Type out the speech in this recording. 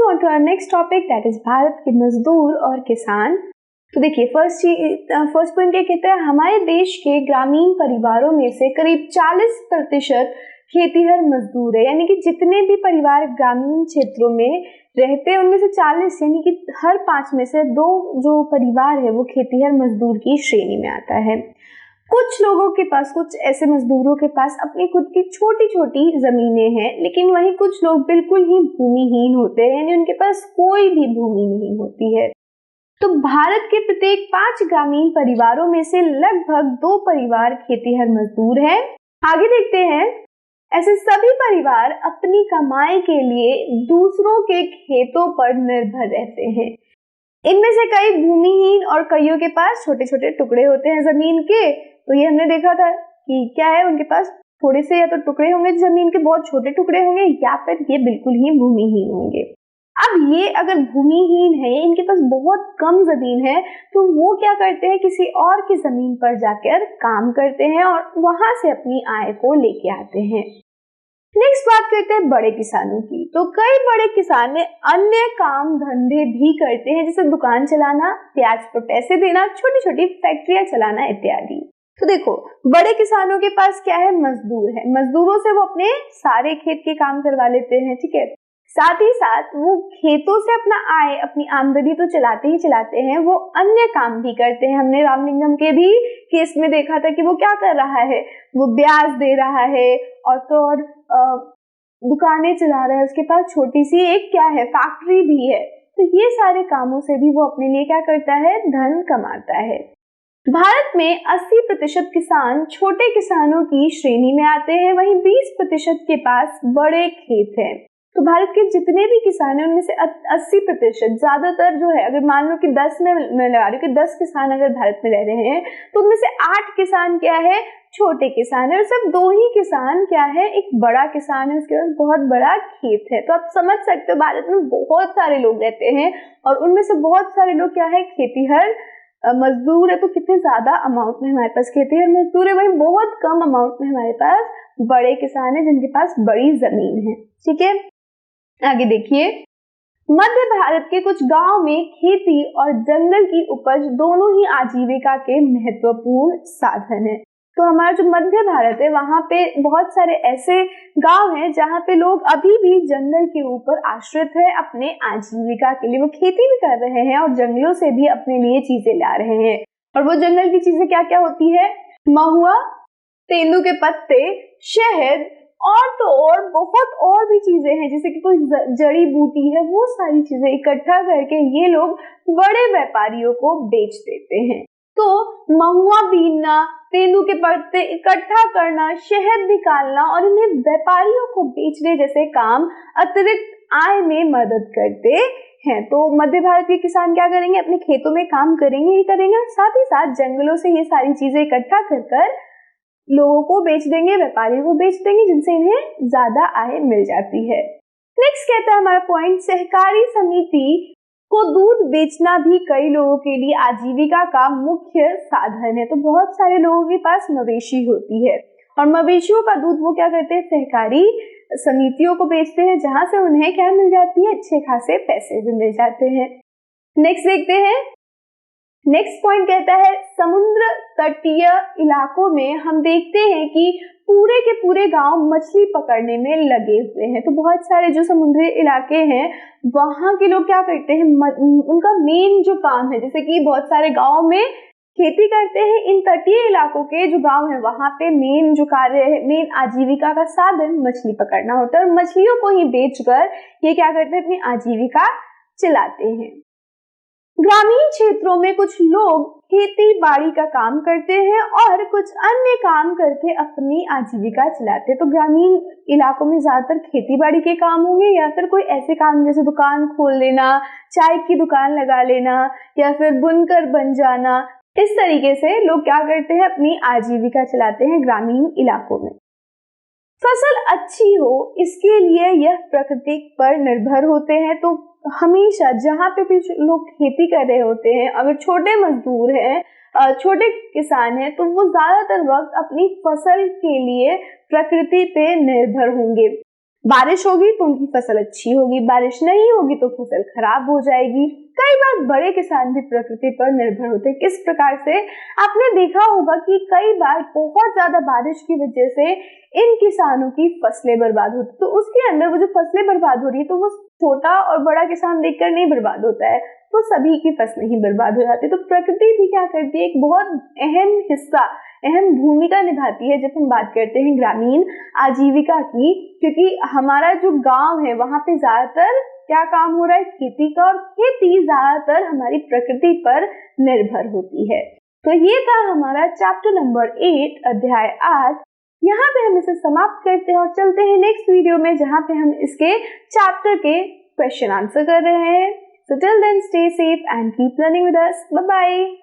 Moving on to our next topic, that is Bharat के मजदूर और किसान। तो देखिए, फर्स्ट पॉइंट ये कहता है, हमारे देश के ग्रामीण परिवारों में से करीब 40% खेतीहर मजदूर है। यानी कि जितने भी परिवार ग्रामीण क्षेत्रों में रहते हैं उनमें से 40 यानी कि हर 5 में से 2 जो परिवार है वो खेतीहर मजदूर की श्रेणी में आता है। कुछ लोगों के पास, कुछ ऐसे मजदूरों के पास अपनी खुद की छोटी छोटी जमीनें हैं, लेकिन वहीं कुछ लोग बिल्कुल ही भूमिहीन होते हैं, यानी उनके पास कोई भी भूमि नहीं होती है। तो भारत के प्रत्येक 5 ग्रामीण परिवारों में से लगभग 2 परिवार खेतीहर मजदूर हैं। आगे देखते हैं, ऐसे सभी परिवार अपनी कमाई के लिए दूसरों के खेतों पर निर्भर रहते हैं। इनमें से कई भूमिहीन और कईयों के पास छोटे छोटे टुकड़े होते हैं जमीन के। तो ये हमने देखा था कि क्या है, उनके पास थोड़े से या तो टुकड़े होंगे जमीन के, बहुत छोटे टुकड़े होंगे, या फिर ये बिल्कुल ही भूमिहीन होंगे। अब ये अगर भूमिहीन है, इनके पास बहुत कम जमीन है, तो वो क्या करते हैं, किसी और की जमीन पर जाकर काम करते हैं और वहां से अपनी आय को लेके आते हैं। नेक्स्ट बात करते हैं बड़े किसानों की। तो कई बड़े किसान अन्य काम धंधे भी करते हैं, जैसे दुकान चलाना, ब्याज पर पैसे देना, छोटी छोटी फैक्ट्रियां चलाना इत्यादि। तो देखो, बड़े किसानों के पास क्या है, मजदूर है। मजदूरों से वो अपने सारे खेत के काम करवा लेते हैं, ठीक है। साथ ही साथ वो खेतों से अपना आय, अपनी आमदनी तो चलाते ही चलाते हैं, वो अन्य काम भी करते हैं। हमने रामलिंगम के भी केस में देखा था कि वो क्या कर रहा है, वो ब्याज दे रहा है और तो और दुकानें चला रहा है, उसके पास छोटी सी एक क्या है, फैक्ट्री भी है। तो ये सारे कामों से भी वो अपने लिए क्या करता है, धन कमाता है। भारत में 80% किसान छोटे किसानों की श्रेणी में आते हैं, वहीं 20% के पास बड़े खेत हैं। तो भारत के जितने भी किसान हैं उनमें से 80%, ज्यादातर जो है, अगर मान लो कि 10 में मैं लगा रही हूँ कि 10 किसान अगर भारत में रह रहे हैं, तो उनमें से 8 किसान क्या है, छोटे किसान है, और सिर्फ 2 ही किसान क्या है, एक बड़ा किसान है, उसके पास बहुत बड़ा खेत है। तो आप समझ सकते हो भारत में बहुत सारे लोग रहते हैं और उनमें से बहुत सारे लोग क्या है, खेतीहर मजदूर है। तो कितने ज्यादा अमाउंट में हमारे पास खेतीहर मजदूर है, वही बहुत कम अमाउंट में हमारे पास बड़े किसान है जिनके पास बड़ी जमीन है, ठीक है। आगे देखिए, मध्य भारत के कुछ गांव में खेती और जंगल की उपज दोनों ही आजीविका के महत्वपूर्ण साधन है। तो हमारा जो मध्य भारत है वहां पे बहुत सारे ऐसे गांव हैं जहां पे लोग अभी भी जंगल के ऊपर आश्रित है अपने आजीविका के लिए। वो खेती भी कर रहे हैं और जंगलों से भी अपने लिए चीजें ला रहे हैं। और वो जंगल की चीजें क्या क्या होती है, महुआ, तेंदू के पत्ते, शहद और तो और बहुत और भी चीजें हैं, जैसे कि कोई जड़ी बूटी है, वो सारी चीजें इकट्ठा करके ये लोग बड़े व्यापारियों को बेच देते हैं। तो महुआ बीनना, तेंदू के पत्ते इकट्ठा करना, शहद निकालना और इन्हें व्यापारियों को बेचने जैसे काम अतिरिक्त आय में मदद करते हैं। तो मध्य भारत के किसान क्या करेंगे, अपने खेतों में काम करेंगे ही करेंगे और साथ ही साथ जंगलों से ये सारी चीजें इकट्ठा कर लोगों को बेच देंगे, व्यापारियों को बेच देंगे, जिनसे इन्हें ज्यादा आय मिल जाती है। नेक्स्ट कहता है हमारा पॉइंट, सहकारी समिति को दूध बेचना भी कई लोगों के लिए आजीविका का मुख्य साधन है। तो बहुत सारे लोगों के पास मवेशी होती है और मवेशियों का दूध वो क्या करते हैं, सहकारी समितियों को बेचते हैं, जहां से उन्हें क्या मिल जाती है, अच्छे खासे पैसे भी मिल जाते हैं। नेक्स्ट देखते हैं, नेक्स्ट पॉइंट कहता है, समुद्र तटीय इलाकों में हम देखते हैं कि पूरे के पूरे गांव मछली पकड़ने में लगे हुए हैं। तो बहुत सारे जो समुद्री इलाके हैं वहां के लोग क्या करते हैं, उनका मेन जो काम है, जैसे कि बहुत सारे गांव में खेती करते हैं, इन तटीय इलाकों के जो गांव है वहां पे मेन जो कार्य है, मेन आजीविका का साधन मछली पकड़ना होता है और मछलियों को ही बेचकर ये क्या करते हैं, अपनी आजीविका चलाते हैं। ग्रामीण क्षेत्रों में कुछ लोग खेती बाड़ी का काम करते हैं और कुछ अन्य काम करके अपनी आजीविका चलाते हैं। तो ग्रामीण इलाकों में ज्यादातर खेती बाड़ी के काम होंगे या फिर कोई ऐसे काम जैसे दुकान खोल लेना, चाय की दुकान लगा लेना या फिर बुनकर बन जाना। इस तरीके से लोग क्या करते हैं, अपनी आजीविका चलाते हैं ग्रामीण इलाकों में। फसल अच्छी हो इसके लिए यह प्रकृति पर निर्भर होते हैं। तो हमेशा जहाँ पे भी लोग खेती कर रहे होते हैं, अगर छोटे मजदूर हैं, छोटे किसान हैं, तो वो ज्यादातर वक्त अपनी फसल के लिए प्रकृति पे निर्भर होंगे। बारिश होगी तो उनकी फसल अच्छी होगी, बारिश नहीं होगी तो फसल खराब हो जाएगी। कई बार बड़े किसान भी प्रकृति पर निर्भर होते हैं। किस प्रकार से? आपने देखा होगा कि कई बार बहुत ज्यादा बारिश की वजह से इन किसानों की फसलें बर्बाद होती, तो उसके अंदर वो जो फसलें बर्बाद हो रही है तो वो छोटा और बड़ा किसान देखकर नहीं बर्बाद होता है, तो सभी की फसलें ही बर्बाद हो जाती है। तो प्रकृति भी क्या करती है, एक बहुत अहम हिस्सा, अहम भूमिका निभाती है जब हम बात करते हैं ग्रामीण आजीविका की, क्योंकि हमारा जो गांव है वहां पे ज्यादातर क्या काम हो रहा है, खेती का, और खेती ज्यादातर हमारी प्रकृति पर निर्भर होती है। तो ये था हमारा चैप्टर नंबर 8 अध्याय 8। यहाँ पे हम इसे समाप्त करते हैं और चलते हैं नेक्स्ट वीडियो में, जहाँ पे हम इसके चैप्टर के क्वेश्चन आंसर कर रहे हैं। So till then, stay safe and keep learning with us. Bye bye.